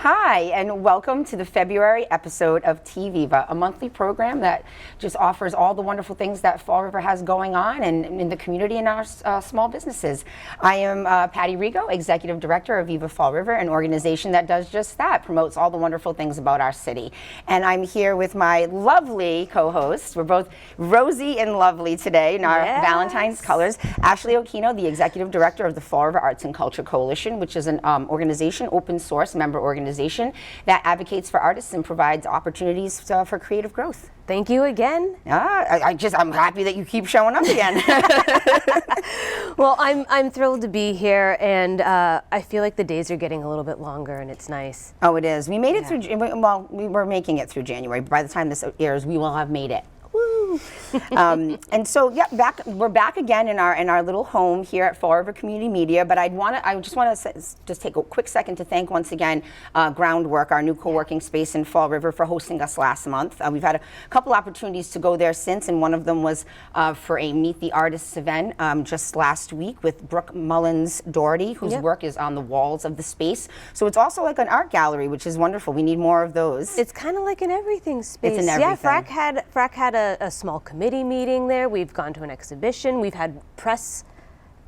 Hi, and welcome to the February episode of TViva, a monthly program that just offers all the wonderful things that Fall River has going on and in the community and our small businesses. I am Patty Rigo, Executive Director of Viva Fall River, an organization that does just that, promotes all the wonderful things about our city. And I'm here with my lovely co-hosts. We're both rosy and lovely today in our Valentine's colors. Ashley Okino, the Executive Director of the Fall River Arts and Culture Coalition, which is an organization, open source member organization that advocates for artists and provides opportunities for creative growth. Thank you again. I'm happy that you keep showing up again. Well, I'm thrilled to be here, and I feel like the days are getting a little bit longer, and it's nice. Oh, it is. We made it through. Well, we were making it through January. By the time this airs, we will have made it. Woo! And so, we're back again in our little home here at Fall River Community Media. But I just want to just take a quick second to thank once again Groundwork, our new co-working space in Fall River, for hosting us last month. We've had a couple opportunities to go there since, and one of them was for a Meet the Artists event just last week with Brooke Mullins Doherty, whose work is on the walls of the space. So it's also like an art gallery, which is wonderful. We need more of those. It's kind of like an everything space. It's an everything. Yeah, FRACC had a small committee meeting there. We've gone to an exhibition. We've had press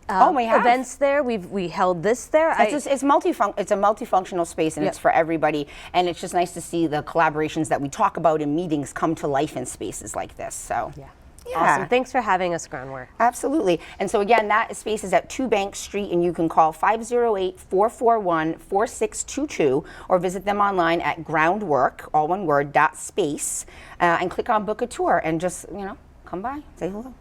events there. We held this there. It's a multifunctional space, and it's for everybody. And it's just nice to see the collaborations that we talk about in meetings come to life in spaces like this. So. Yeah. Awesome. Thanks for having us, Groundwork. Absolutely. And so again, that space is at 2 Bank Street, and you can call 508-441-4622 or visit them online at groundwork, all one word, .space, and click on book a tour and just, come by, say hello.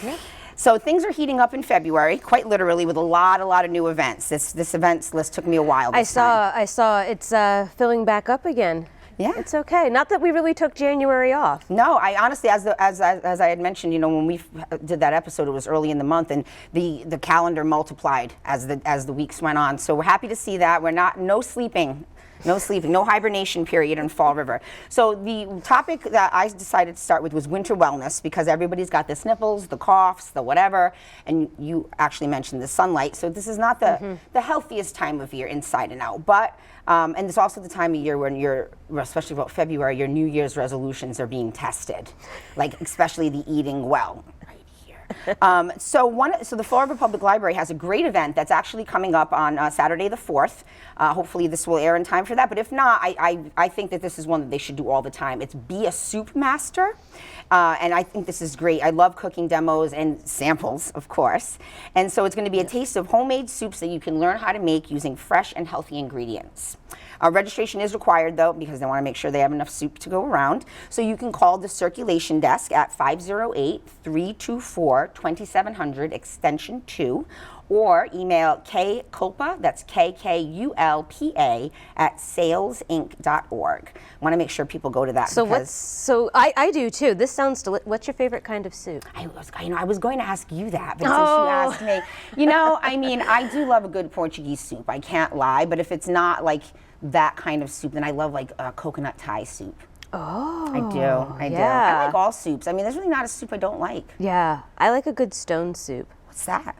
Yeah. So things are heating up in February, quite literally, with a lot of new events. This events list took me a while. I saw it's filling back up again. Yeah, it's okay. Not that we really took January off. No, I honestly, as I had mentioned, when we did that episode, it was early in the month, and the calendar multiplied as the weeks went on. So we're happy to see that. We're no sleeping, no hibernation period in Fall River. So the topic that I decided to start with was winter wellness, because everybody's got the sniffles, the coughs, the whatever, and you actually mentioned the sunlight. So this is not the healthiest time of year inside and out, but and it's also the time of year when especially about February, your New Year's resolutions are being tested, like especially the eating well. So the Fall River Public Library has a great event that's actually coming up on Saturday the 4th. Hopefully this will air in time for that, but if not, I think that this is one that they should do all the time. It's Be a Soup Master, and I think this is great. I love cooking demos and samples, of course, and so it's going to be a taste of homemade soups that you can learn how to make using fresh and healthy ingredients. Registration is required, though, because they want to make sure they have enough soup to go around. So you can call the circulation desk at 508-324-2700, extension 2, or email kkulpa, that's KKULPA, at salesinc.org. I want to make sure people go to that. So I do too. This sounds delicious. What's your favorite kind of soup? I was going to ask you that, but since you asked me, I do love a good Portuguese soup. I can't lie, but if it's not like that kind of soup, then I love like coconut Thai soup. Oh, I do. I like all soups. I mean, there's really not a soup I don't like. Yeah, I like a good stone soup. What's that?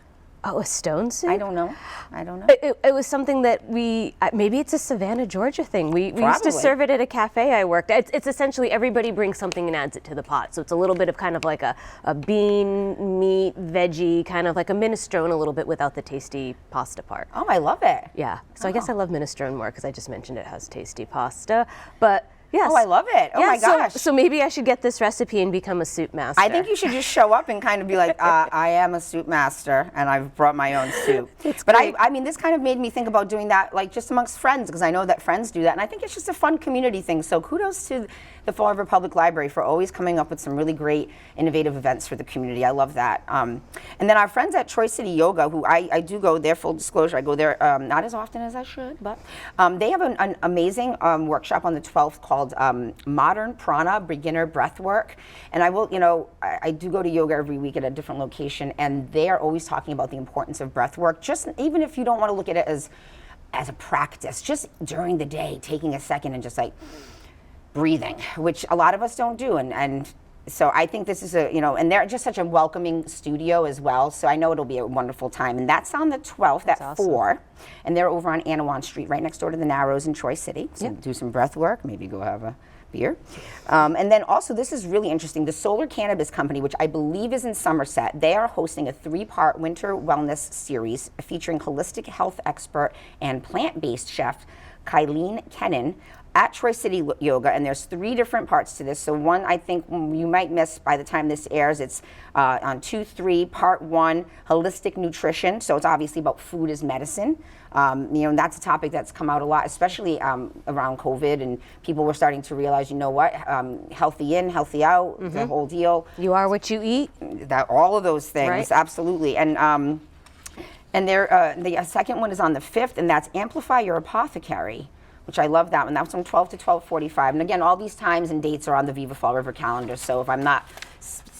Oh, a stone soup? I don't know. It was something that maybe it's a Savannah, Georgia thing. We used to serve it at a cafe I worked at. It's essentially everybody brings something and adds it to the pot. So it's a little bit of kind of like a bean, meat, veggie, kind of like a minestrone a little bit without the tasty pasta part. Oh, I love it. Yeah. So I guess I love minestrone more because I just mentioned it has tasty pasta. But yes. Oh, I love it. Oh, my gosh. So maybe I should get this recipe and become a soup master. I think you should just show up and kind of be like, I am a soup master, and I've brought my own soup. But I mean, this kind of made me think about doing that, like, just amongst friends, because I know that friends do that, and I think it's just a fun community thing. So kudos to the Fall River Public Library for always coming up with some really great, innovative events for the community. I love that. And then our friends at Troy City Yoga, who I do go there, full disclosure, I go there not as often as I should, but they have an amazing workshop on the 12th called Modern Prana Beginner Breathwork. And I will, I do go to yoga every week at a different location, and they are always talking about the importance of breathwork, just even if you don't want to look at it as a practice, just during the day, taking a second and just like breathing, which a lot of us don't do. And So I think this is and they're just such a welcoming studio as well. So I know it'll be a wonderful time. And that's on the 12th at awesome. 4. And they're over on Anawan Street, right next door to the Narrows in Troy City. So do some breath work, maybe go have a beer. And then also, this is really interesting. The Solar Cannabis Company, which I believe is in Somerset, they are hosting a 3-part winter wellness series featuring holistic health expert and plant-based chef Kylene Kennan at Troy City Yoga, and there's 3 different parts to this. So one, I think you might miss by the time this airs. It's on 2-3, part 1, holistic nutrition. So it's obviously about food as medicine. And that's a topic that's come out a lot, especially around COVID, and people were starting to realize, you know what, healthy in, healthy out, the whole deal. You are what you eat. That all of those things, right? Absolutely. And the second one is on the 5th, and that's Amplify Your Apothecary, which I love that one. That's from 12 to 12:45. And again, all these times and dates are on the Viva Fall River calendar. So if I'm not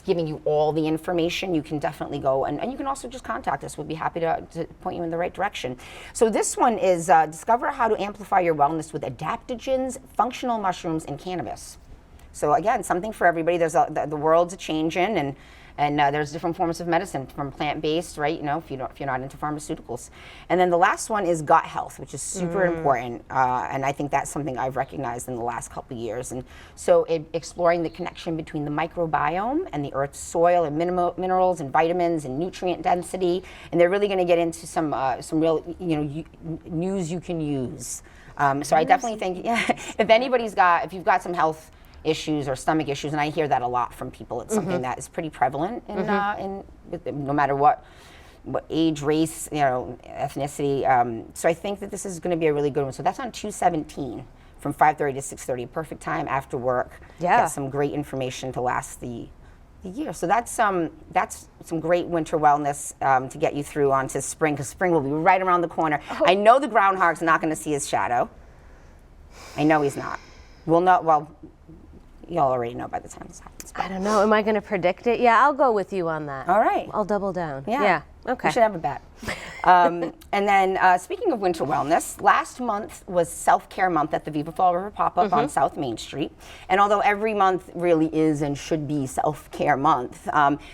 giving you all the information, you can definitely go. And you can also just contact us. We'll be happy to point you in the right direction. So this one is discover how to amplify your wellness with adaptogens, functional mushrooms, and cannabis. So again, something for everybody. There's the world's a changing, and there's different forms of medicine from plant-based, right? If you're not into pharmaceuticals. And then the last one is gut health, which is super important. And I think that's something I've recognized in the last couple of years. And so exploring the connection between the microbiome and the earth's soil and minerals and vitamins and nutrient density. And they're really going to get into some real, news you can use. So I definitely think, if you've got some health issues or stomach issues, and I hear that a lot from people. It's something that is pretty prevalent in no matter what age, race, ethnicity. So I think that this is going to be a really good one. So that's on 2/17 from 5:30 to 6:30. Perfect time after work. Yeah. Get some great information to last the year. So that's some great winter wellness to get you through onto spring, because spring will be right around the corner. I know the groundhog's not going to see his shadow. I know he's not. Y'all already know by the time this happens. I don't know. Am I going to predict it? Yeah, I'll go with you on that. All right. I'll double down. Yeah. Okay. We should have a bet. And then speaking of winter wellness, last month was Self-Care Month at the Viva Fall River Pop-Up on South Main Street. And although every month really is and should be Self-Care Month,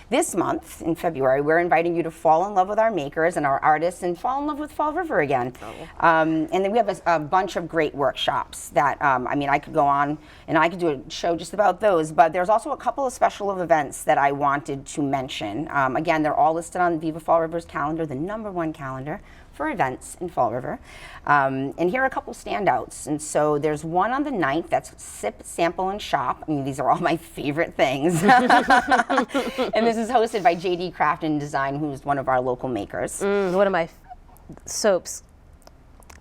this month in February, we're inviting you to fall in love with our makers and our artists and fall in love with Fall River again. And then we have a bunch of great workshops that, I could go on and I could do a show just about those, but there's also a couple of special events that I wanted to mention. Again, they're all listed on Viva Fall River's calendar, the #1 calendar for events in Fall River. And here are a couple standouts. And so there's one on the 9th, that's Sip, Sample, and Shop. These are all my favorite things. And this is hosted by JD Craft and Design, who's one of our local makers. One of my soaps.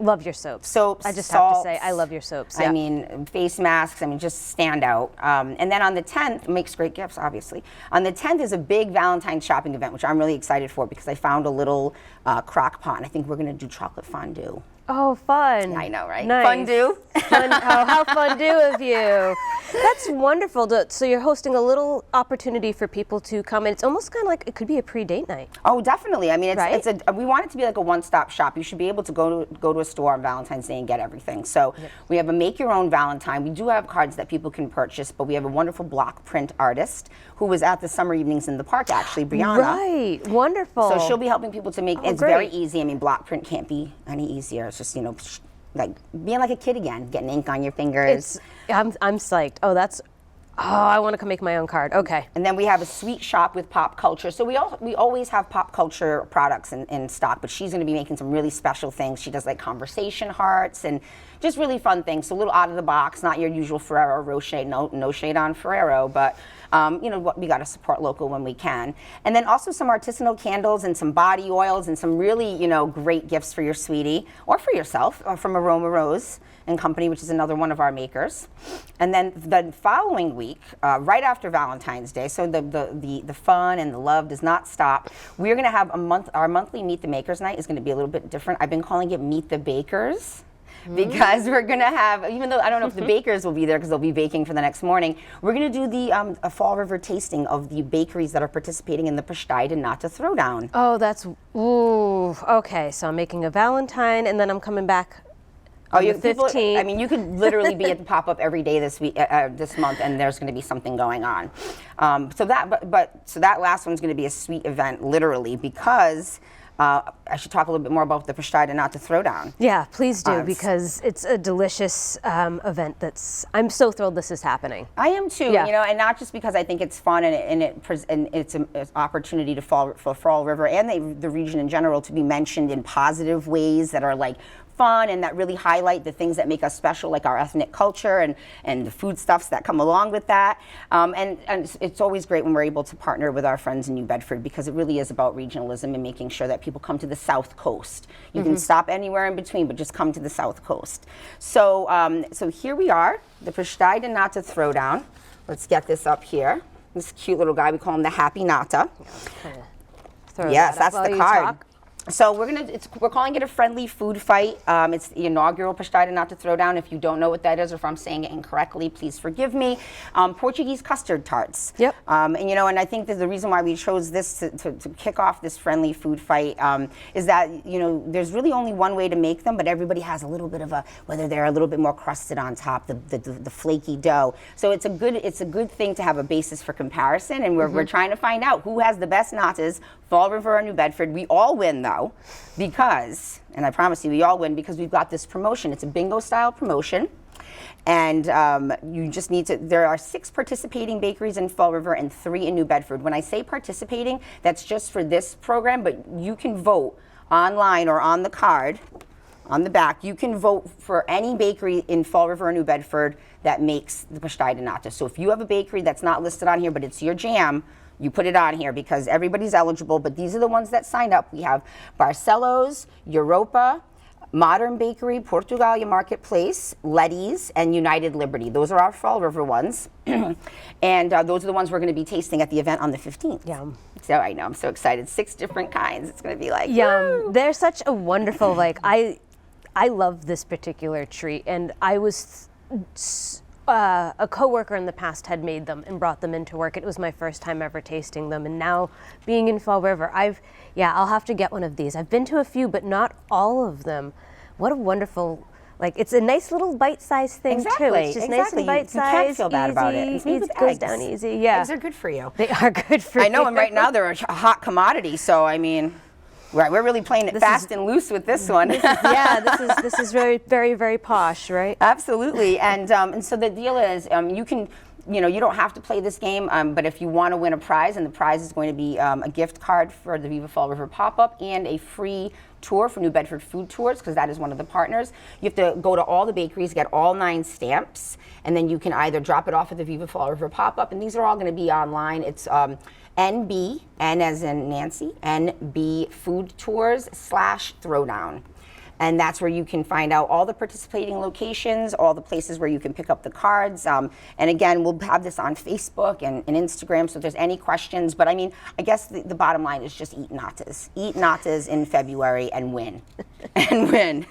Love your soaps. Soaps, I just salts, have to say, I love your soaps. Yeah. Face masks, just stand out. And then on the 10th, makes great gifts, obviously. On the 10th is a big Valentine's shopping event, which I'm really excited for because I found a little crock pot. And I think we're going to do chocolate fondue. Oh, fun. I know, right? Nice. Fondue. How fondue of you. That's wonderful. So you're hosting a little opportunity for people to come, and it's almost kind of like it could be a pre-date night. Oh, definitely. Right? We want it to be like a one-stop shop. You should be able to go to a store on Valentine's Day and get everything. So we have a make-your-own Valentine. We do have cards that people can purchase, but we have a wonderful block print artist who was at the summer evenings in the park, actually, Brianna. Right. Wonderful. So she'll be helping people to make. It's great. very easy. Block print can't be any easier. It's just like being like a kid again, getting ink on your fingers. I'm psyched. I want to come make my own card. Okay. And then we have a sweet shop with pop culture. So we always have pop culture products in stock, but she's going to be making some really special things. She does like conversation hearts and just really fun things. So a little out of the box, not your usual Ferrero Rocher, no shade on Ferrero, but we got to support local when we can. And then also some artisanal candles and some body oils and some really, great gifts for your sweetie or for yourself from Aroma Rose and Company, which is another one of our makers. And then the following week, right after Valentine's Day, so the fun and the love does not stop. We're going to have our monthly Meet the Makers night is going to be a little bit different. I've been calling it Meet the Bakers. Because we're going to have, even though I don't know if the bakers will be there because they'll be baking for the next morning, we're going to do the a Fall River tasting of the bakeries that are participating in the Pastels de Nata throwdown. Oh, okay. So I'm making a Valentine, and then I'm coming back on the 15th. I mean, you could literally be at the pop-up every day this week, this month, and there's going to be something going on. So that last one's going to be a sweet event, literally, because I should talk a little bit more about the Pastels de Nata Throwdown. Yeah, please do, because it's a delicious event I'm so thrilled this is happening. I am too, Yeah. and not just because I think it's fun and it's an opportunity for Fall River and the region in general to be mentioned in positive ways that are like fun and that really highlight the things that make us special, like our ethnic culture and the foodstuffs that come along with that. And it's always great when we're able to partner with our friends in New Bedford, because it really is about regionalism and making sure that people come to the South Coast. You can stop anywhere in between, but just come to the South Coast. So, so here we are, the Pastels de Nata Throwdown. Let's get this up here. This cute little guy, we call him the Happy Nata. Yes, that's the card. So we're calling it a friendly food fight. It's the inaugural Pastels de Nata Throwdown. If you don't know what that is, or if I'm saying it incorrectly, please forgive me. Portuguese custard tarts. Yep. And I think that the reason why we chose this to kick off this friendly food fight is that there's really only one way to make them, but everybody has a little bit of whether they're a little bit more crusted on top, the flaky dough. So it's a good thing to have a basis for comparison, and we're trying to find out who has the best natas, Fall River or New Bedford. We all win though, because, and I promise you we all win, because we've got this promotion. It's a bingo style promotion. And you just need to, there are 6 participating bakeries in Fall River and 3 in New Bedford. When I say participating, that's just for this program, but you can vote online or on the card, on the back. You can vote for any bakery in Fall River or New Bedford that makes the Pastels de Nata. So if you have a bakery that's not listed on here, but it's your jam, you put it on here because everybody's eligible, but these are the ones that signed up. We have Barcelos, Europa, Modern Bakery, Portugalia Marketplace, Letty's, and United Liberty. Those are our Fall River ones. And those are the ones we're going to be tasting at the event on the 15th. Yum. So I know, I'm so excited. 6 different kinds. It's going to be like, yum. woo! They're such a wonderful, I love this particular treat, and I was... a coworker in the past had made them and brought them into work. It was my first time ever tasting them, and now being in Fall River, I'll have to get one of these. I've been to a few, but not all of them. What a wonderful, it's a nice little bite-sized thing too. It's just nice and bite-sized. You can't feel bad about it. It goes down easy. Yeah, eggs are good for you. They are good for you. I know, and right now they're a hot commodity. So I mean. Right, we're really playing it fast and loose with this one. This is very, very, very posh, right? Absolutely, and so the deal is, you can, you don't have to play this game, but if you want to win a prize, and the prize is going to be a gift card for the Viva Fall River pop-up and a free tour for New Bedford Food Tours, because that is one of the partners. You have to go to all the bakeries, get all 9 stamps, and then you can either drop it off at the Viva Fall River pop-up, and these are all going to be online. It's NB, N as in Nancy, NB Food Tours /Throwdown. And that's where you can find out all the participating locations, all the places where you can pick up the cards. And again, we'll have this on Facebook and Instagram, so if there's any questions. But I mean, I guess the bottom line is just eat natas. Eat natas in February and win. And win.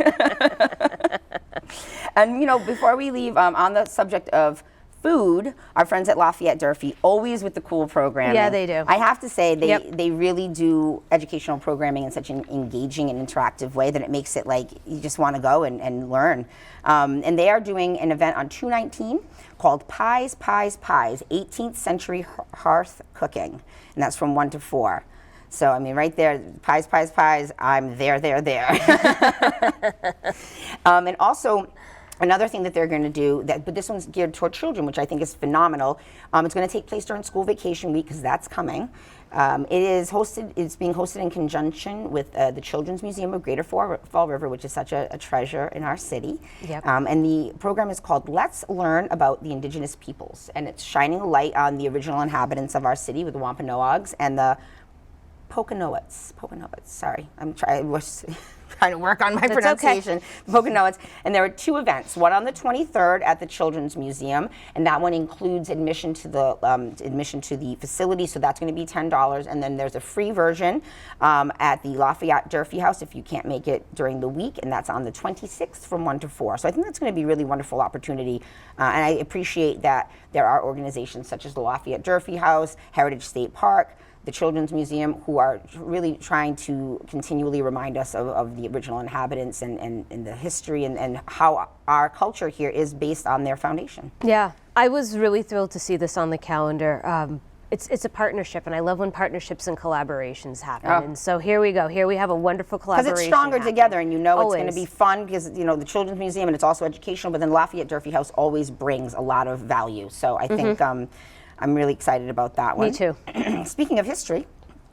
And before we leave, on the subject of food, our friends at Lafayette Durfee, always with the cool programming. Yeah, they do. I have to say, they really do educational programming in such an engaging and interactive way that it makes it like you just want to go and learn. And they are doing an event on 2/19 called Pies, 18th Century Hearth Cooking. And that's from 1 to 4. So, I mean, right there, pies, I'm there. And also, another thing that they're going to do, but this one's geared toward children, which I think is phenomenal. It's going to take place during school vacation week, because that's coming. It's being hosted in conjunction with the Children's Museum of Greater Fall River, which is such a treasure in our city. Yep. And the program is called Let's Learn About the Indigenous Peoples. And it's shining a light on the original inhabitants of our city with the Wampanoags and the Poconoets. Sorry, I'm trying to work on my pronunciation. Okay. Poconoets. And there are 2 events. One on the 23rd at the Children's Museum, and that one includes admission to the facility. So that's going to be $10. And then there's a free version at the Lafayette Durfee House if you can't make it during the week, and that's on the 26th from 1 to 4. So I think that's going to be a really wonderful opportunity. And I appreciate that there are organizations such as the Lafayette Durfee House, Heritage State Park, the Children's Museum, who are really trying to continually remind us of the original inhabitants and the history and how our culture here is based on their foundation. Yeah, I was really thrilled to see this on the calendar. It's a partnership, and I love when partnerships and collaborations happen. And so here we go. Here we have a wonderful collaboration. Because it's stronger together, and you know Always. it's going to be fun because, you know, the Children's Museum, and it's also educational, but then Lafayette Durfee House always brings a lot of value. So I think I'm really excited about that one. Me too. Speaking of history,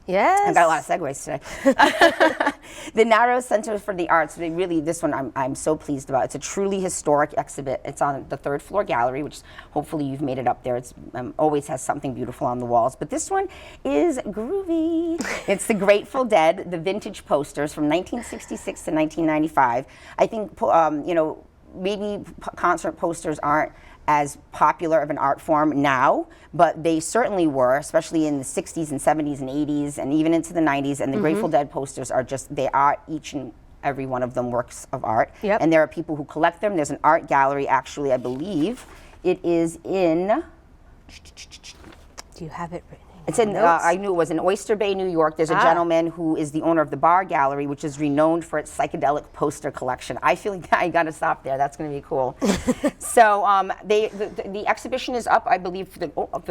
Yes. I've got a lot of segues today. The Narrows Center for the Arts, this one I'm so pleased about. It's a truly historic exhibit. It's on the 3rd floor gallery, which hopefully you've made it up there. It's always has something beautiful on the walls. But this one is groovy. It's the Grateful Dead, the vintage posters from 1966 to 1995. I think, you know, maybe concert posters aren't as popular of an art form now, but they certainly were, especially in the 60s and 70s and 80s and even into the 90s. And the Grateful Dead posters are they are each and every one of them works of art. Yep. And there are people who collect them. There's an art gallery, actually, I believe it is in. Do you have it written? It's in, I knew it was in Oyster Bay, New York. There's a gentleman who is the owner of the Bar Gallery, which is renowned for its psychedelic poster collection. I feel like I got to stop there. That's going to be cool. So the exhibition is up, I believe, for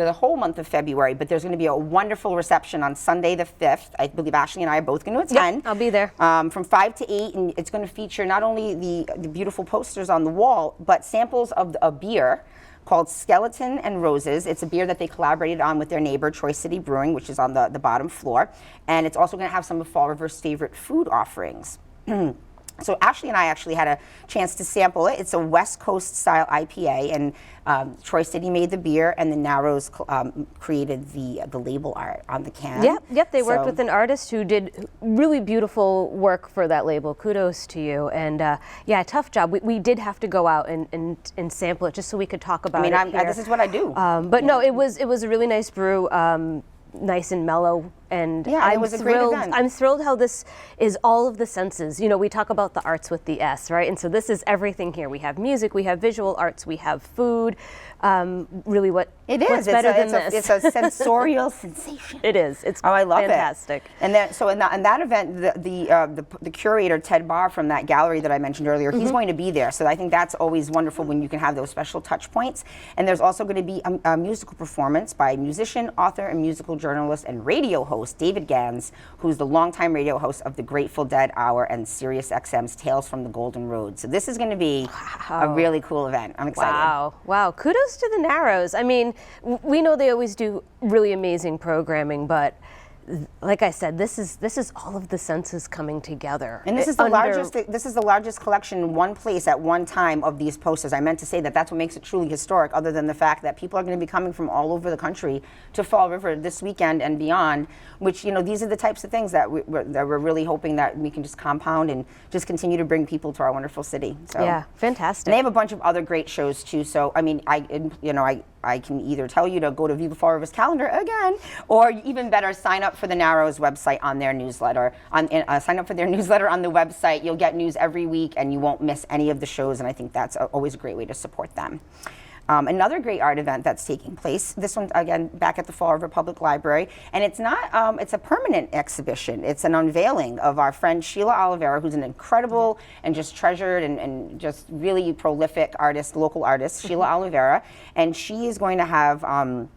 the whole month of February, but there's going to be a wonderful reception on Sunday the 5th. I believe Ashley and I are both going to attend. Yep, I'll be there. From 5 to 8, and it's going to feature not only the beautiful posters on the wall, but samples of a beer called Skeleton and Roses. It's a beer that they collaborated on with their neighbor, Troy City Brewing, which is on the bottom floor. And it's also going to have some of Fall River's favorite food offerings. So Ashley and I actually had a chance to sample it. It's a West Coast style IPA, and Troy City made the beer, and the Narrows created the label art on the can. Yep. They worked with an artist who did really beautiful work for that label. Kudos to you. And yeah, tough job. We did have to go out and sample it just so we could talk about it here. This is what I do. But no, it was a really nice brew. Nice and mellow, and yeah, it was a great event. I'm thrilled how this is all of the senses. You know, we talk about the arts with the S, right? And so this is everything here. We have music, we have visual arts, we have food. Really, what's better than this? It's a sensorial sensation. It is. It's I love fantastic. it. And then, so in that event, the curator Ted Barr from that gallery that I mentioned earlier, he's going to be there. So I think that's always wonderful when you can have those special touch points. And there's also going to be a musical performance by musician, author, and musical journalist and radio host David Gans, who's the longtime radio host of the Grateful Dead Hour and Sirius XM's Tales from the Golden Road. So this is going to be a really cool event. I'm excited. Wow. Kudos to the Narrows. I mean, we know they always do really amazing programming, but like I said, this is all of the senses coming together. And this is the largest collection in one place at one time of these posters. I meant to say that's what makes it truly historic, other than the fact that people are going to be coming from all over the country to Fall River this weekend and beyond, which, you know, these are the types of things that we're really hoping that we can just compound and just continue to bring people to our wonderful city. So yeah, fantastic. And they have a bunch of other great shows too. So I mean, I can either tell you to go to Viva Fall River's calendar again, or even better, sign up for the Narrows website on their newsletter. Sign up for their newsletter on the website. You'll get news every week, and you won't miss any of the shows. And I think that's always a great way to support them. Another great art event that's taking place, this one again back at the Fall River Public Library, and it's not, it's a permanent exhibition. It's an unveiling of our friend Sheila Oliveira, who's an incredible and just treasured and just really prolific artist, local artist, Sheila Oliveira, and she is going to have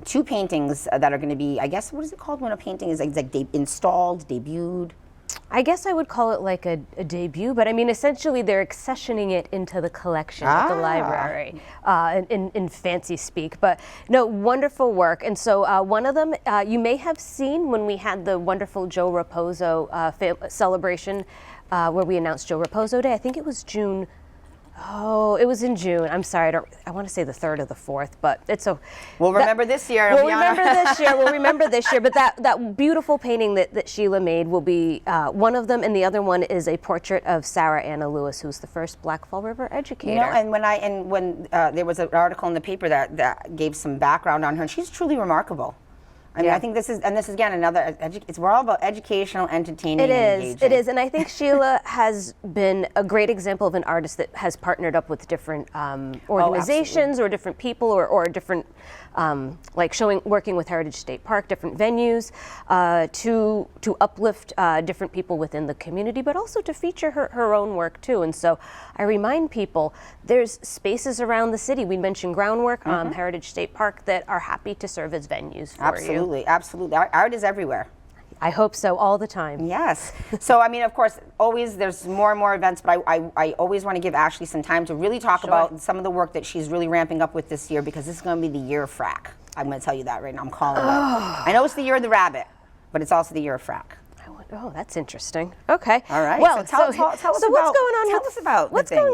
two paintings that are going to be, I guess, what is it called when a painting is like installed, debuted? I guess I would call it like a debut, but I mean, essentially they're accessioning it into the collection at the library in fancy speak. But no, wonderful work. And so one of them you may have seen when we had the wonderful Joe Raposo celebration where we announced Joe Raposo Day. I think it was June. Oh, it was in June. I'm sorry. I want to say the 3rd or the 4th, but it's a. We'll remember this year. We'll remember this year. But that beautiful painting that Sheila made will be one of them, and the other one is a portrait of Sarah Anna Lewis, who's the first Black Fall River educator. You know, and when there was an article in the paper that gave some background on her, and she's truly remarkable. I mean, I think this is again another, we're all about educational, entertaining, and engaging. It is, and I think Sheila has been a great example of an artist that has partnered up with different organizations or different people or different, like working with Heritage State Park, different venues, to uplift different people within the community, but also to feature her own work too. And so I remind people, there's spaces around the city. We mentioned Groundwork, Heritage State Park, that are happy to serve as venues for you. Absolutely. Art is everywhere. I hope so all the time. Yes. So, I mean, of course, always there's more and more events, but I always want to give Ashley some time to really talk about some of the work that she's really ramping up with this year, because this is going to be the year of FRACC. I'm going to tell you that right now. I'm calling it out. I know it's the year of the rabbit, but it's also the year of FRACC. Oh, that's interesting. Okay. All right. Well, so tell us what's going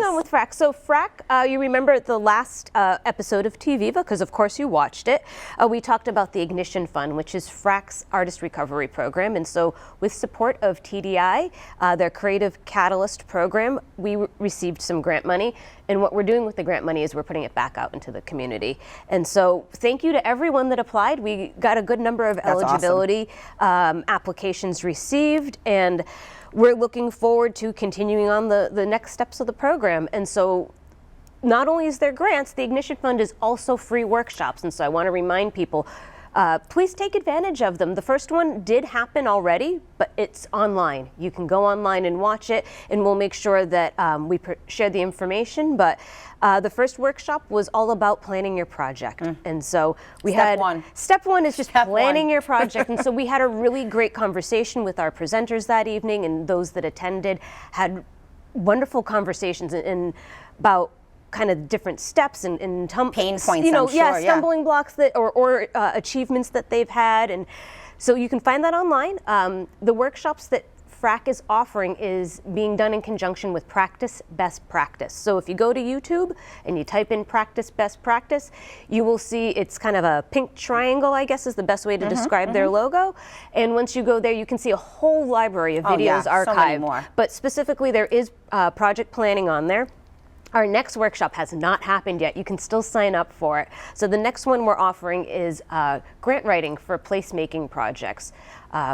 on with FRACC? So FRACC, you remember the last episode of TViva, because of course you watched it. We talked about the Ignition Fund, which is FRACC's artist recovery program. And so with support of TDI, their Creative Catalyst program, we received some grant money. And what we're doing with the grant money is we're putting it back out into the community. And so thank you to everyone that applied. We got a good number of eligibility applications received, and we're looking forward to continuing on the next steps of the program. And so not only is there grants, the Ignition Fund is also free workshops. And so I want to remind people, please take advantage of them. The first one did happen already, but it's online. You can go online and watch it, and we'll make sure that we share the information. But the first workshop was all about planning your project. And so we step one is just planning your project. And so we had a really great conversation with our presenters that evening, and those that attended had wonderful conversations about kind of different steps and pain points, stumbling blocks that or achievements that they've had. And so you can find that online. The workshops that FRACC is offering is being done in conjunction with Practice Best Practice. So if you go to YouTube and you type in Practice Best Practice, you will see it's kind of a pink triangle, I guess is the best way to describe their logo. And once you go there, you can see a whole library of videos archived. So many more. But specifically, there is project planning on there. Our next workshop has not happened yet. You can still sign up for it. So the next one we're offering is grant writing for placemaking projects.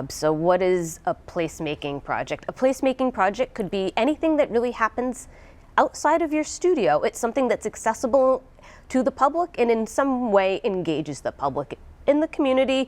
So what is a placemaking project? A placemaking project could be anything that really happens outside of your studio. It's something that's accessible to the public and in some way engages the public in the community.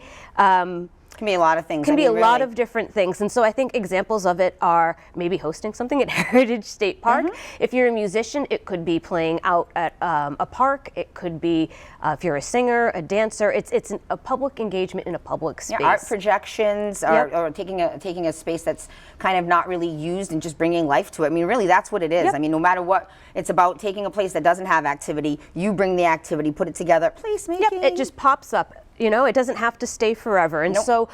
Can be a lot of things. Can be a lot of different things. And so I think examples of it are maybe hosting something at Heritage State Park. If you're a musician, it could be playing out at a park. It could be, if you're a singer, a dancer, it's a public engagement in a public space. Yeah, art projections or taking a space that's kind of not really used and just bringing life to it. I mean, really, that's what it is. I mean, no matter what, it's about taking a place that doesn't have activity, you bring the activity, put it together, placemaking. It just pops up. You know, it doesn't have to stay forever. And so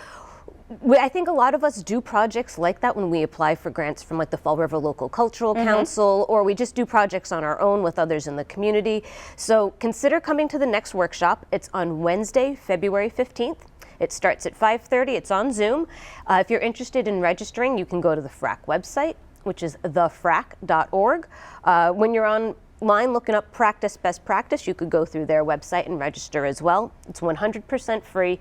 I think a lot of us do projects like that when we apply for grants from like the Fall River Local Cultural Council, or we just do projects on our own with others in the community. So consider coming to the next workshop. It's on Wednesday, February 15th. It starts at 5:30. It's on Zoom. If you're interested in registering, you can go to the FRACC website, which is thefracc.org. When you're online looking up Practice Best Practice, you could go through their website and register as well. It's 100% free.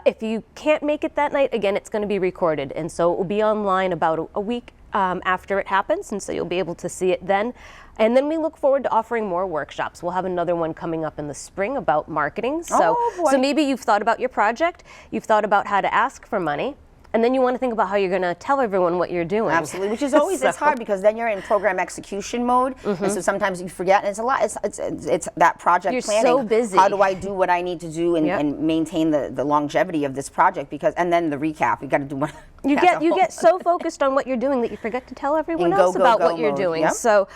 If you can't make it that night, again, it's going to be recorded, and so it will be online about a week after it happens, and so you'll be able to see it then. And then we look forward to offering more workshops. We'll have another one coming up in the spring about marketing. So maybe you've thought about your project, you've thought about how to ask for money, and then you want to think about how you're going to tell everyone what you're doing. Absolutely, which is always it's hard because then you're in program execution mode, and so sometimes you forget. And it's a lot. It's that project planning. You're so busy. How do I do what I need to do and maintain the longevity of this project? And then the recap. You got to do one. You get so focused on what you're doing that you forget to tell everyone else about what you're doing. So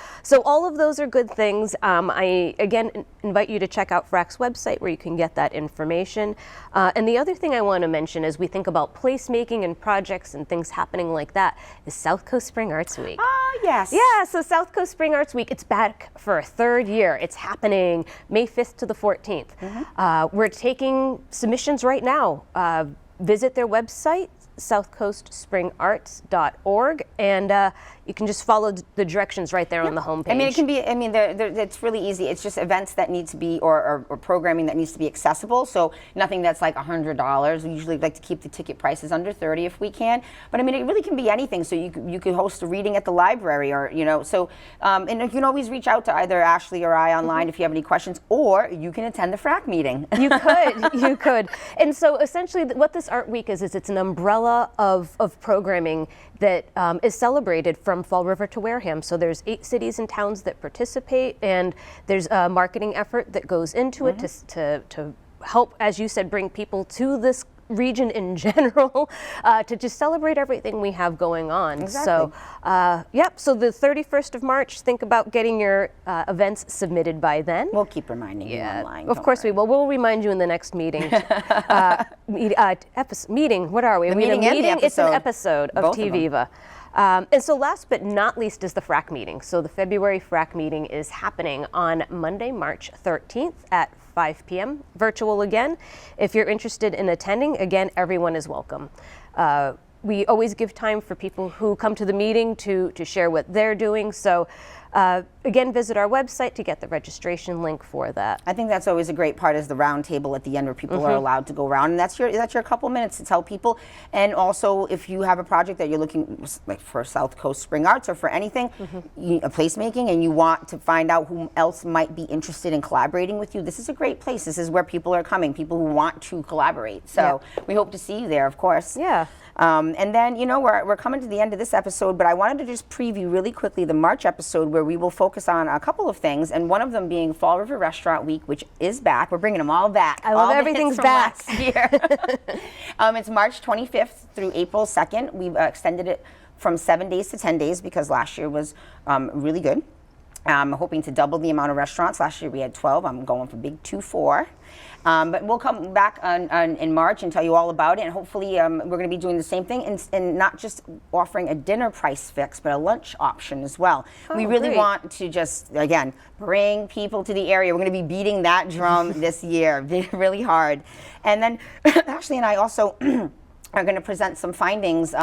all of those are good things. I again invite you to check out FRACC's website where you can get that information. And the other thing I want to mention as we think about placemaking and projects and things happening like that is South Coast Spring Arts Week. Yes. Yeah, so South Coast Spring Arts Week, it's back for a third year. It's happening May 5th to the 14th. We're taking submissions right now. Visit their website, southcoastspringarts.org, and you can just follow the directions right there on the homepage. I mean, it can be, I mean, it's really easy. It's just events that need to be, or programming that needs to be accessible. So nothing that's like $100. We usually like to keep the ticket prices under $30 if we can. But I mean, it really can be anything. So you could host a reading at the library, or, you know, so, and you can always reach out to either Ashley or I online if you have any questions, or you can attend the FRACC meeting. You could, you could. And so essentially what this Art Week is it's an umbrella of programming that is celebrated from Fall River to Wareham. So there's 8 cities and towns that participate, and there's a marketing effort that goes into it to help, as you said, bring people to this region in general, to just celebrate everything we have going on. Exactly. So, yep, so the 31st of March, think about getting your events submitted by then. We'll keep reminding you online. Of course we will. We'll remind you in the next meeting. Meeting, what are we? The meeting and the episode. It's an episode of Both TViva. And so last but not least is the FRACC meeting. So the February FRACC meeting is happening on Monday, March 13th at 5 p.m. virtual again. If you're interested in attending, again, everyone is welcome. We always give time for people who come to the meeting to share what they're doing. So again, visit our website to get the registration link for that. I think that's always a great part, is the round table at the end where people are allowed to go around, and that's your couple minutes to tell people. And also, if you have a project that you're looking, like for South Coast Spring Arts or for anything, a placemaking, and you want to find out who else might be interested in collaborating with you, this is a great place. This is where people are coming, people who want to collaborate. So we hope to see you there, of course. Yeah. And then, you know, we're coming to the end of this episode, but I wanted to just preview really quickly the March episode, where we will focus on a couple of things, and one of them being Fall River Restaurant Week, which is back. We're bringing them all back. I love all everything's back. Last year. It's March 25th through April 2nd. We've extended it from 7 days to 10 days because last year was really good. I'm hoping to double the amount of restaurants. Last year we had 12. I'm going for big 2-4. But we'll come back in March and tell you all about it. And hopefully we're going to be doing the same thing, and not just offering a dinner price fix, but a lunch option as well. We really want to just, again, bring people to the area. We're going to be beating that drum this year really hard. And then Ashley and I also are going to present some findings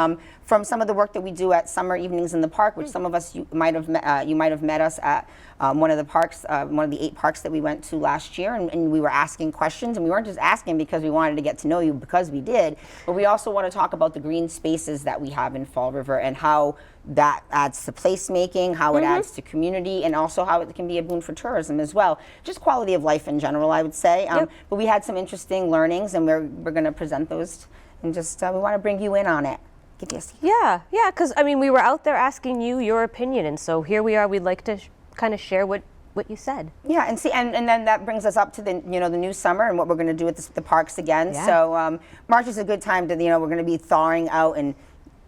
from some of the work that we do at Summer Evenings in the Park, which some of us you might have met us at one of the parks, one of the 8 parks that we went to last year, and we were asking questions, and we weren't just asking because we wanted to get to know you, because we did, but we also want to talk about the green spaces that we have in Fall River and how that adds to placemaking, how it adds to community, and also how it can be a boon for tourism as well. Just quality of life in general, I would say. But we had some interesting learnings, and we're going to present those. And just we want to bring you in on it. Give you a seat. Yeah, because I mean, we were out there asking you your opinion, and so here we are. We'd like to kind of share what you said. Yeah, and see, and then that brings us up to the the new summer and what we're going to do at the parks again. Yeah. So March is a good time to we're going to be thawing out and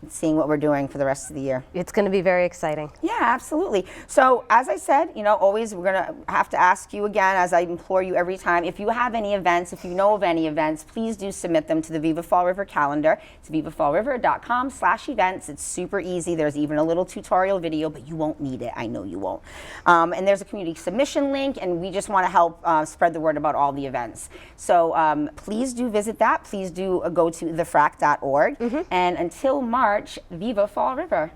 seeing what we're doing for the rest of the year. It's going to be very exciting. Yeah, absolutely. So as I said, always we're going to have to ask you again, as I implore you every time, if you have any events, if you know of any events, please do submit them to the Viva Fall River calendar. It's vivafallriver.com/events. It's super easy. There's even a little tutorial video, but you won't need it. I know you won't. And there's a community submission link, and we just want to help spread the word about all the events. So please do visit that. Please do go to thefrac.org. And until March, Viva Fall River.